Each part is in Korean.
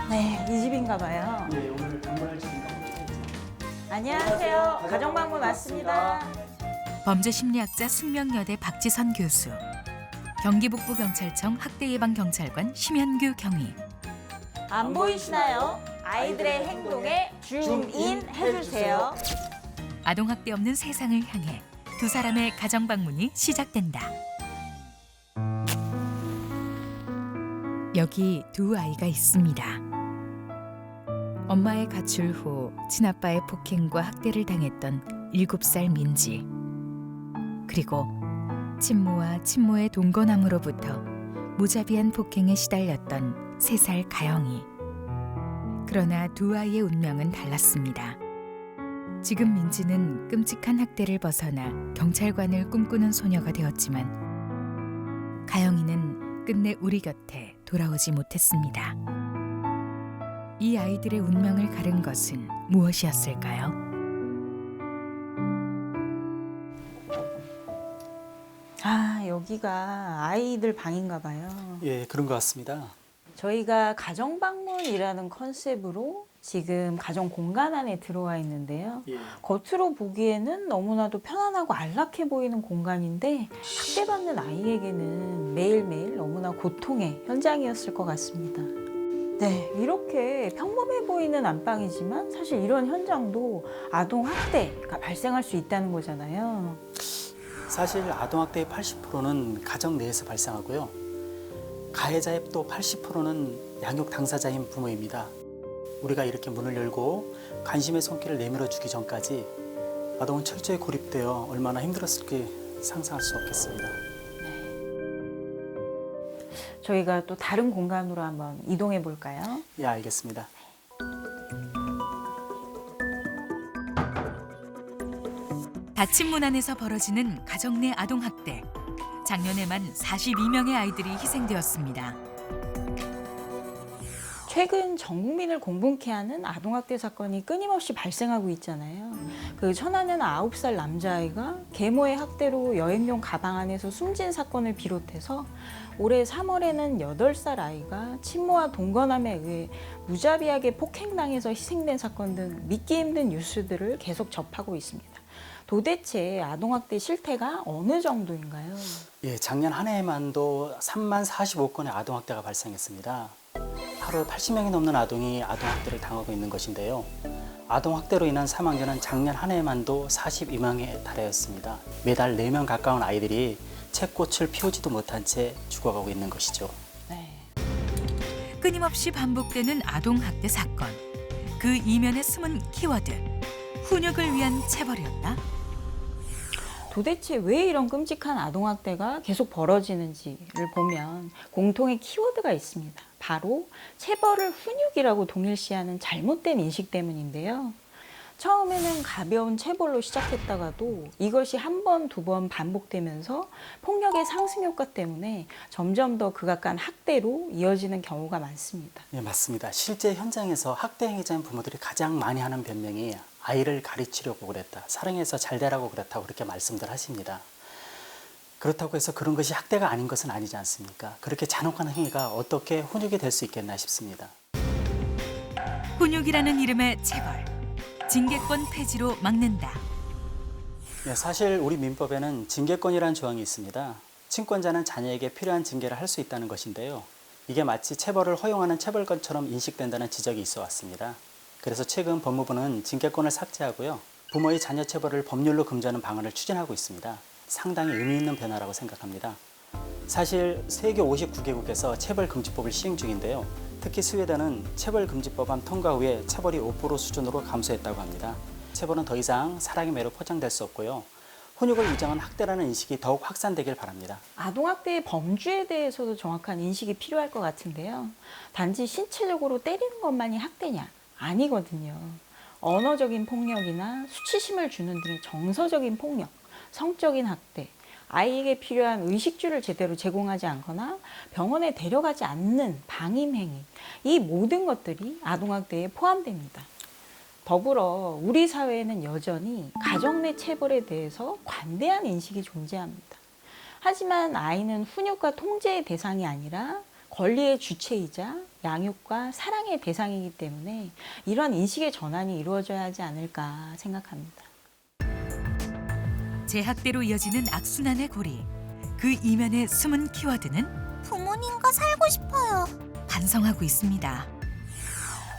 네, 이 집인가 봐요. 네, 오늘 방문할 집인가 봅니다. 안녕하세요. 가정방문 왔습니다. 범죄심리학자 숙명여대 박지선 교수, 경기북부경찰청 학대예방경찰관 심현규 경위. 안 보이시나요? 아이들의 행동에 줌인 해주세요. 아동학대 없는 세상을 향해 두 사람의 가정방문이 시작된다. 여기 두 아이가 있습니다. 엄마의 가출 후 친아빠의 폭행과 학대를 당했던 7살 민지. 그리고 친모와 친모의 동거남으로부터 무자비한 폭행에 시달렸던 3살 가영이. 그러나 두 아이의 운명은 달랐습니다. 지금 민지는 끔찍한 학대를 벗어나 경찰관을 꿈꾸는 소녀가 되었지만 가영이는 끝내 우리 곁에 돌아오지 못했습니다. 이 아이들의 운명을 가른 것은 무엇이었을까요? 아, 여기가 아이들 방인가 봐요. 예, 그런 것 같습니다. 저희가 가정방문이라는 컨셉으로 지금 가정 공간 안에 들어와 있는데요. 예. 겉으로 보기에는 너무나도 편안하고 안락해 보이는 공간인데 학대받는 아이에게는 매일매일 너무나 고통의 현장이었을 것 같습니다. 네, 이렇게 평범해 보이는 안방이지만 사실 이런 현장도 아동 학대가 발생할 수 있다는 거잖아요. 사실 아동학대의 80%는 가정 내에서 발생하고요. 가해자의 또 80%는 양육 당사자인 부모입니다. 우리가 이렇게 문을 열고 관심의 손길을 내밀어 주기 전까지 아동은 철저히 고립되어 얼마나 힘들었을지 상상할 수 없겠습니다. 저희가 또 다른 공간으로 한번 이동해 볼까요? 예, 알겠습니다. 닫힌 문 안에서 벌어지는 가정 내 아동 학대. 작년에만 42명의 아이들이 희생되었습니다. 최근 전 국민을 공분케 하는 아동학대 사건이 끊임없이 발생하고 있잖아요. 그 천안에는 9살 남자아이가 계모의 학대로 여행용 가방 안에서 숨진 사건을 비롯해서 올해 3월에는 8살 아이가 친모와 동거남에 의해 무자비하게 폭행당해서 희생된 사건 등 믿기 힘든 뉴스들을 계속 접하고 있습니다. 도대체 아동학대 실태가 어느 정도인가요? 예, 작년 한 해에만도 3만 45건의 아동학대가 발생했습니다. 하루 80명이 넘는 아동이 아동학대를 당하고 있는 것인데요. 아동학대로 인한 사망자는 작년 한 해에만도 42명에 달하였습니다. 매달 4명 가까운 아이들이 채꽃을 피우지도 못한 채 죽어가고 있는 것이죠. 네. 끊임없이 반복되는 아동학대 사건. 그 이면에 숨은 키워드. 훈육을 위한 체벌이었다. 도대체 왜 이런 끔찍한 아동학대가 계속 벌어지는지를 보면 공통의 키워드가 있습니다. 바로 체벌을 훈육이라고 동일시하는 잘못된 인식 때문인데요. 처음에는 가벼운 체벌로 시작했다가도 이것이 한 번, 두 번 반복되면서 폭력의 상승 효과 때문에 점점 더 극악한 학대로 이어지는 경우가 많습니다. 네, 맞습니다. 실제 현장에서 학대 행위자인 부모들이 가장 많이 하는 변명이 아이를 가르치려고 그랬다, 사랑해서 잘 되라고 그랬다고 그렇게 말씀들 하십니다. 그렇다고 해서 그런 것이 학대가 아닌 것은 아니지 않습니까? 그렇게 잔혹한 행위가 어떻게 훈육이 될 수 있겠나 싶습니다. 훈육이라는 이름의 체벌. 징계권 폐지로 막는다. 네, 사실 우리 민법에는 징계권이라는 조항이 있습니다. 친권자는 자녀에게 필요한 징계를 할 수 있다는 것인데요. 이게 마치 체벌을 허용하는 체벌권처럼 인식된다는 지적이 있어 왔습니다. 그래서 최근 법무부는 징계권을 삭제하고요. 부모의 자녀 체벌을 법률로 금지하는 방안을 추진하고 있습니다. 상당히 의미 있는 변화라고 생각합니다. 사실 세계 59개국에서 체벌금지법을 시행 중인데요. 특히 스웨덴은 체벌금지법안 통과 후에 체벌이 5% 수준으로 감소했다고 합니다. 체벌은 더 이상 사랑의 매로 포장될 수 없고요. 훈육을 위장한 학대라는 인식이 더욱 확산되길 바랍니다. 아동학대의 범주에 대해서도 정확한 인식이 필요할 것 같은데요. 단지 신체적으로 때리는 것만이 학대냐? 아니거든요. 언어적인 폭력이나 수치심을 주는 등의 정서적인 폭력, 성적인 학대, 아이에게 필요한 의식주를 제대로 제공하지 않거나 병원에 데려가지 않는 방임행위, 이 모든 것들이 아동학대에 포함됩니다. 더불어 우리 사회에는 여전히 가정 내 체벌에 대해서 관대한 인식이 존재합니다. 하지만 아이는 훈육과 통제의 대상이 아니라 권리의 주체이자 양육과 사랑의 대상이기 때문에 이런 인식의 전환이 이루어져야 하지 않을까 생각합니다. 재학대로 이어지는 악순환의 고리. 그 이면에 숨은 키워드는 부모님과 살고 싶어요. 반성하고 있습니다.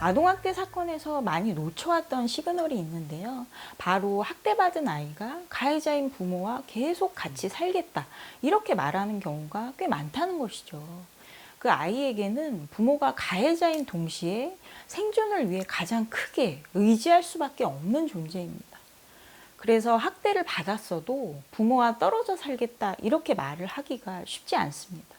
아동학대 사건에서 많이 놓쳐왔던 시그널이 있는데요. 바로 학대받은 아이가 가해자인 부모와 계속 같이 살겠다 이렇게 말하는 경우가 꽤 많다는 것이죠. 그 아이에게는 부모가 가해자인 동시에 생존을 위해 가장 크게 의지할 수밖에 없는 존재입니다. 그래서 학대를 받았어도 부모와 떨어져 살겠다 이렇게 말을 하기가 쉽지 않습니다.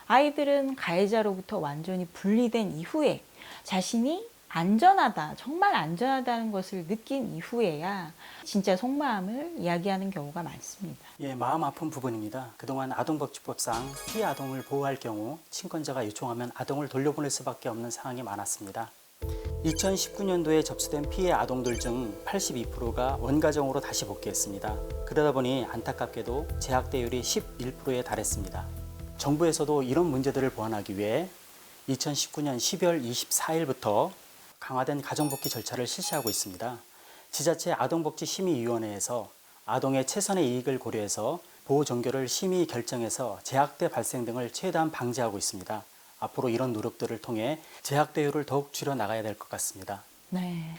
아이들은 가해자로부터 완전히 분리된 이후에 자신이 안전하다, 정말 안전하다는 것을 느낀 이후에야 진짜 속마음을 이야기하는 경우가 많습니다. 예, 마음 아픈 부분입니다. 그동안 아동복지법상 피해 아동을 보호할 경우 친권자가 요청하면 아동을 돌려보낼 수밖에 없는 상황이 많았습니다. 2019년도에 접수된 피해 아동들 중 82%가 원가정으로 다시 복귀했습니다. 그러다 보니 안타깝게도 재학대율이 11%에 달했습니다. 정부에서도 이런 문제들을 보완하기 위해 2019년 12월 24일부터 강화된 가정복귀 절차를 실시하고 있습니다. 지자체 아동복지심의위원회에서 아동의 최선의 이익을 고려해서 보호 종교를 심의 결정해서 재학대 발생 등을 최대한 방지하고 있습니다. 앞으로 이런 노력들을 통해 재학대율을 더욱 줄여 나가야 될 것 같습니다. 네,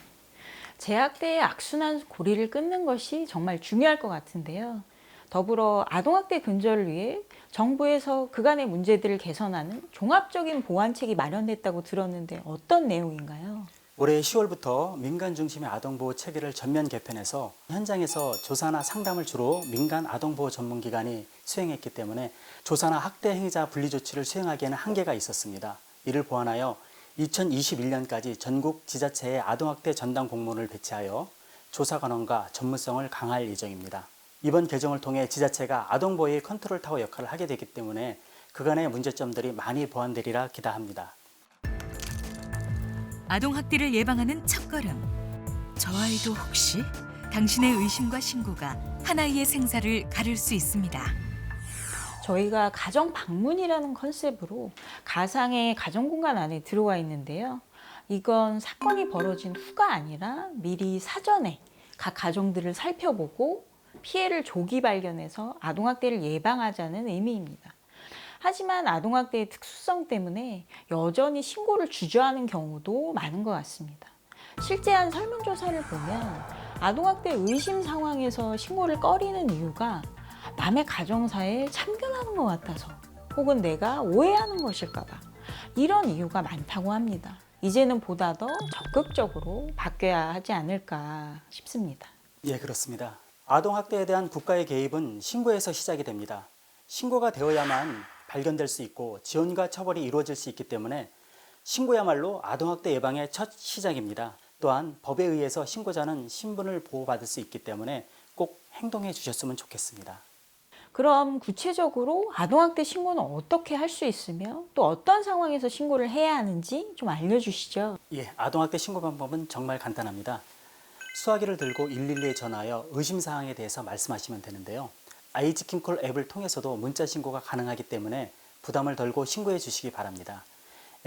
재학대의 악순환 고리를 끊는 것이 정말 중요할 것 같은데요. 더불어 아동학대 근절을 위해 정부에서 그간의 문제들을 개선하는 종합적인 보완책이 마련됐다고 들었는데 어떤 내용인가요? 올해 10월부터 민간 중심의 아동보호 체계를 전면 개편해서 현장에서 조사나 상담을 주로 민간 아동보호 전문기관이 수행했기 때문에 조사나 학대 행위자 분리 조치를 수행하기에는 한계가 있었습니다. 이를 보완하여 2021년까지 전국 지자체에 아동학대 전담 공무원을 배치하여 조사 관원과 전문성을 강화할 예정입니다. 이번 개정을 통해 지자체가 아동보호의 컨트롤 타워 역할을 하게 되기 때문에 그간의 문제점들이 많이 보완되리라 기대합니다. 아동학대를 예방하는 첫걸음. 저 아이도 혹시 당신의 의심과 신고가 한 아이의 생사를 가를 수 있습니다. 저희가 가정 방문이라는 컨셉으로 가상의 가정 공간 안에 들어와 있는데요. 이건 사건이 벌어진 후가 아니라 미리 사전에 각 가정들을 살펴보고 피해를 조기 발견해서 아동학대를 예방하자는 의미입니다. 하지만 아동학대의 특수성 때문에 여전히 신고를 주저하는 경우도 많은 것 같습니다. 실제 한 설문조사를 보면 아동학대 의심 상황에서 신고를 꺼리는 이유가 남의 가정사에 참견하는 것 같아서 혹은 내가 오해하는 것일까 봐 이런 이유가 많다고 합니다. 이제는 보다 더 적극적으로 바뀌어야 하지 않을까 싶습니다. 예, 그렇습니다. 아동학대에 대한 국가의 개입은 신고에서 시작이 됩니다. 신고가 되어야만 발견될 수 있고 지원과 처벌이 이루어질 수 있기 때문에 신고야말로 아동학대 예방의 첫 시작입니다. 또한 법에 의해서 신고자는 신분을 보호받을 수 있기 때문에 꼭 행동해 주셨으면 좋겠습니다. 그럼 구체적으로 아동학대 신고는 어떻게 할 수 있으며 또 어떤 상황에서 신고를 해야 하는지 좀 알려주시죠. 예, 아동학대 신고 방법은 정말 간단합니다. 수화기를 들고 112에 전화하여 의심사항에 대해서 말씀하시면 되는데요. 아이지킴콜 앱을 통해서도 문자 신고가 가능하기 때문에 부담을 덜고 신고해 주시기 바랍니다.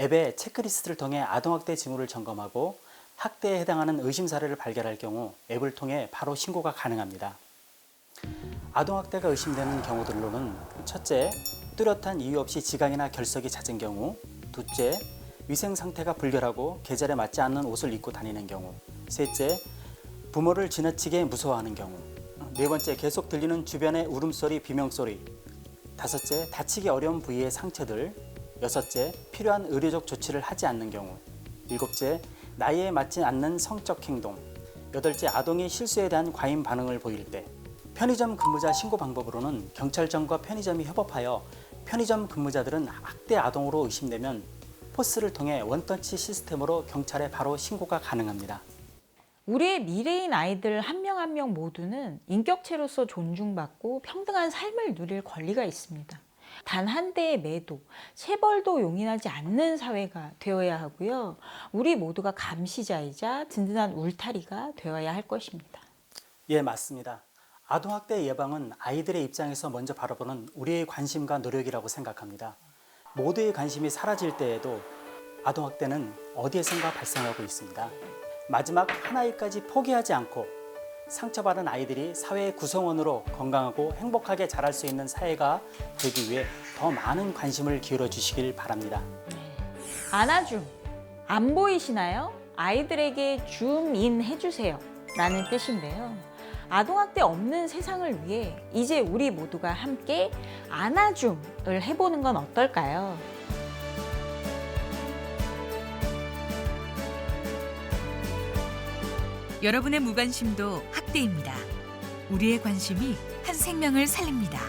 앱에 체크리스트를 통해 아동학대 징후를 점검하고 학대에 해당하는 의심 사례를 발견할 경우 앱을 통해 바로 신고가 가능합니다. 아동학대가 의심되는 경우들로는 첫째, 뚜렷한 이유 없이 지각이나 결석이 잦은 경우, 둘째, 위생 상태가 불결하고 계절에 맞지 않는 옷을 입고 다니는 경우, 셋째, 부모를 지나치게 무서워하는 경우, 네 번째, 계속 들리는 주변의 울음소리, 비명소리, 다섯째, 다치기 어려운 부위의 상처들, 여섯째, 필요한 의료적 조치를 하지 않는 경우, 일곱째, 나이에 맞지 않는 성적 행동, 여덟째, 아동이 실수에 대한 과잉 반응을 보일 때, 편의점 근무자 신고 방법으로는 경찰청과 편의점이 협업하여 편의점 근무자들은 학대 아동으로 의심되면 포스를 통해 원터치 시스템으로 경찰에 바로 신고가 가능합니다. 우리의 미래인 아이들 한 명 한 명 모두는 인격체로서 존중받고 평등한 삶을 누릴 권리가 있습니다. 단 한 대의 매도, 체벌도 용인하지 않는 사회가 되어야 하고요. 우리 모두가 감시자이자 든든한 울타리가 되어야 할 것입니다. 예, 맞습니다. 아동학대 예방은 아이들의 입장에서 먼저 바라보는 우리의 관심과 노력이라고 생각합니다. 모두의 관심이 사라질 때에도 아동학대는 어디에선가 발생하고 있습니다. 마지막 한 아이까지 포기하지 않고 상처받은 아이들이 사회의 구성원으로 건강하고 행복하게 자랄 수 있는 사회가 되기 위해 더 많은 관심을 기울여 주시길 바랍니다. 안아줌, 안 보이시나요? 아이들에게 줌인 해주세요 라는 뜻인데요. 아동학대 없는 세상을 위해 이제 우리 모두가 함께 안아줌을 해보는 건 어떨까요? 여러분의 무관심도 학대입니다. 우리의 관심이 한 생명을 살립니다.